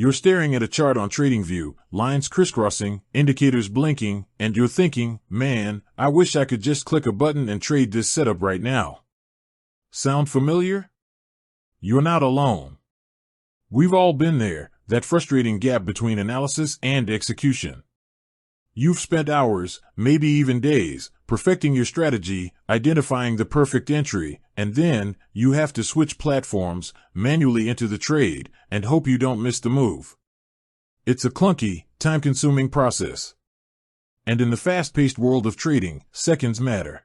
You're staring at a chart on TradingView, lines crisscrossing, indicators blinking, and you're thinking, man, I wish I could just click a button and trade this setup right now. Sound familiar? You're not alone. We've all been there, that frustrating gap between analysis and execution. You've spent hours, maybe even days, perfecting your strategy, identifying the perfect entry, and then you have to switch platforms, manually enter the trade, and hope you don't miss the move. It's a clunky, time-consuming process. And in the fast-paced world of trading, seconds matter.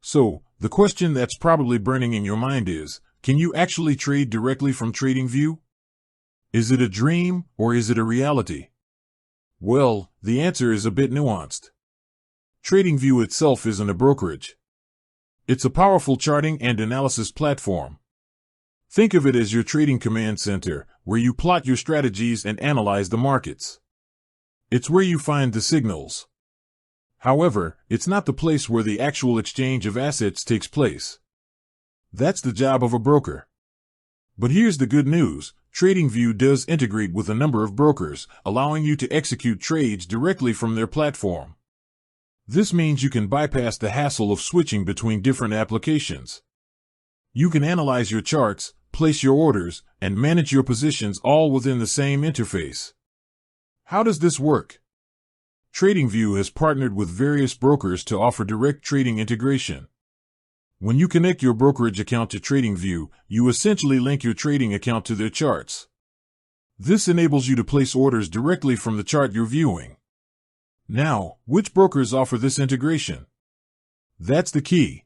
So, the question that's probably burning in your mind is, can you actually trade directly from TradingView? Is it a dream, or is it a reality? Well, the answer is a bit nuanced. TradingView itself isn't a brokerage. It's a powerful charting and analysis platform. Think of it as your trading command center, where you plot your strategies and analyze the markets. It's where you find the signals. However, it's not the place where the actual exchange of assets takes place. That's the job of a broker. But here's the good news. TradingView does integrate with a number of brokers, allowing you to execute trades directly from their platform. This means you can bypass the hassle of switching between different applications. You can analyze your charts, place your orders, and manage your positions all within the same interface. How does this work? TradingView has partnered with various brokers to offer direct trading integration. When you connect your brokerage account to TradingView, you essentially link your trading account to their charts. This enables you to place orders directly from the chart you're viewing. Now, which brokers offer this integration? That's the key.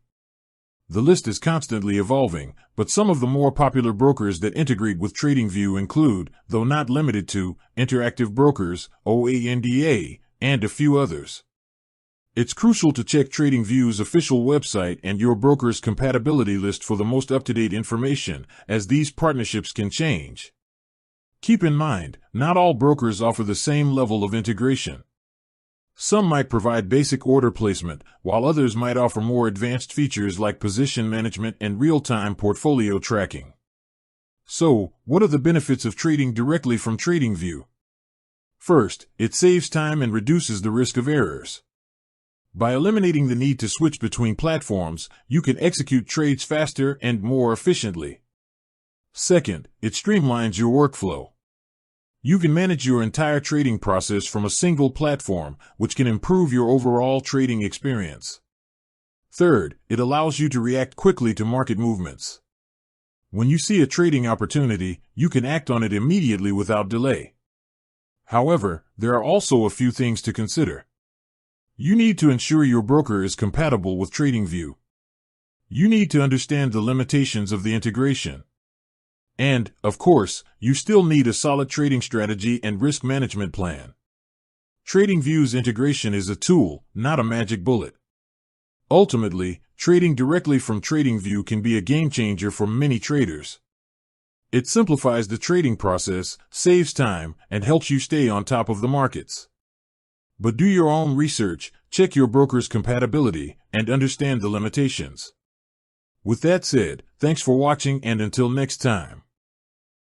The list is constantly evolving, but some of the more popular brokers that integrate with TradingView include, though not limited to, Interactive Brokers, OANDA, and a few others. It's crucial to check TradingView's official website and your broker's compatibility list for the most up-to-date information, as these partnerships can change. Keep in mind, not all brokers offer the same level of integration. Some might provide basic order placement, while others might offer more advanced features like position management and real-time portfolio tracking. So, what are the benefits of trading directly from TradingView? First, it saves time and reduces the risk of errors. By eliminating the need to switch between platforms, you can execute trades faster and more efficiently. Second, it streamlines your workflow. You can manage your entire trading process from a single platform, which can improve your overall trading experience. Third, it allows you to react quickly to market movements. When you see a trading opportunity, you can act on it immediately without delay. However, there are also a few things to consider. You need to ensure your broker is compatible with TradingView. You need to understand the limitations of the integration. And, of course, you still need a solid trading strategy and risk management plan. TradingView's integration is a tool, not a magic bullet. Ultimately, trading directly from TradingView can be a game changer for many traders. It simplifies the trading process, saves time, and helps you stay on top of the markets. But do your own research, check your broker's compatibility, and understand the limitations. With that said, thanks for watching and until next time.